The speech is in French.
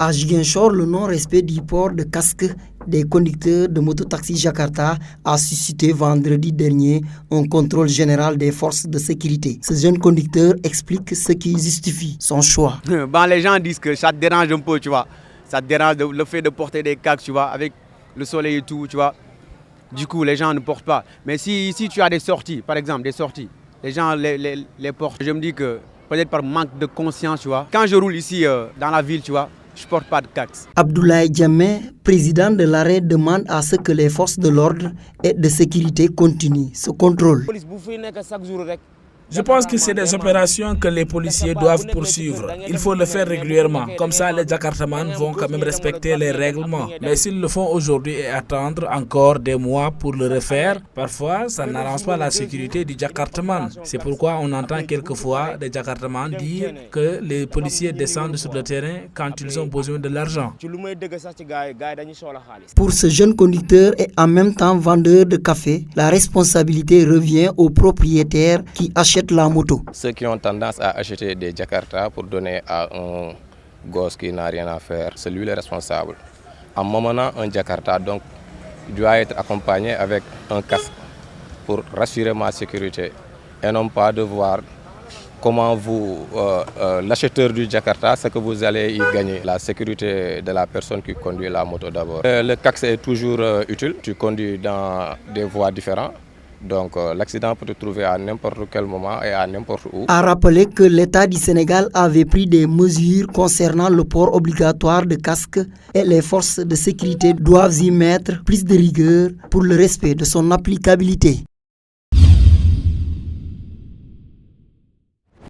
À Ziguinchor, le non-respect du port de casque des conducteurs de mototaxi Jakarta a suscité vendredi dernier un contrôle général des forces de sécurité. Ce jeune conducteur explique ce qui justifie son choix. Les gens disent que ça te dérange un peu, tu vois. Ça te dérange le fait de porter des casques, tu vois, avec le soleil et tout, tu vois. Du coup, les gens ne portent pas. Mais si tu as des sorties, par exemple, les gens les portent. Je me dis que peut-être par manque de conscience, tu vois. Quand je roule ici dans la ville, tu vois, je ne porte pas de casque. Abdoulaye Diamé, président de l'arrêt, demande à ce que les forces de l'ordre et de sécurité continuent ce contrôle. Je pense que c'est des opérations que les policiers doivent poursuivre. Il faut le faire régulièrement. Comme ça, les Jakartamans vont quand même respecter les règlements. Mais s'ils le font aujourd'hui et attendre encore des mois pour le refaire, parfois, ça n'arrange pas la sécurité du Jakartaman. C'est pourquoi on entend quelquefois des Jakartamans dire que les policiers descendent sur le terrain quand ils ont besoin de l'argent. Pour ce jeune conducteur et en même temps vendeur de café, la responsabilité revient aux propriétaires qui achètent la moto. Ceux qui ont tendance à acheter des Jakarta pour donner à un gosse qui n'a rien à faire, c'est lui le responsable. En m'emmenant un Jakarta, donc, il doit être accompagné avec un casque pour rassurer ma sécurité et non pas de voir comment vous, l'acheteur du Jakarta, ce que vous allez y gagner. La sécurité de la personne qui conduit la moto d'abord. Le casque est toujours utile. Tu conduis dans des voies différentes. Donc l'accident peut te trouver à n'importe quel moment et à n'importe où. A rappelé que l'État du Sénégal avait pris des mesures concernant le port obligatoire de casque et les forces de sécurité doivent y mettre plus de rigueur pour le respect de son applicabilité.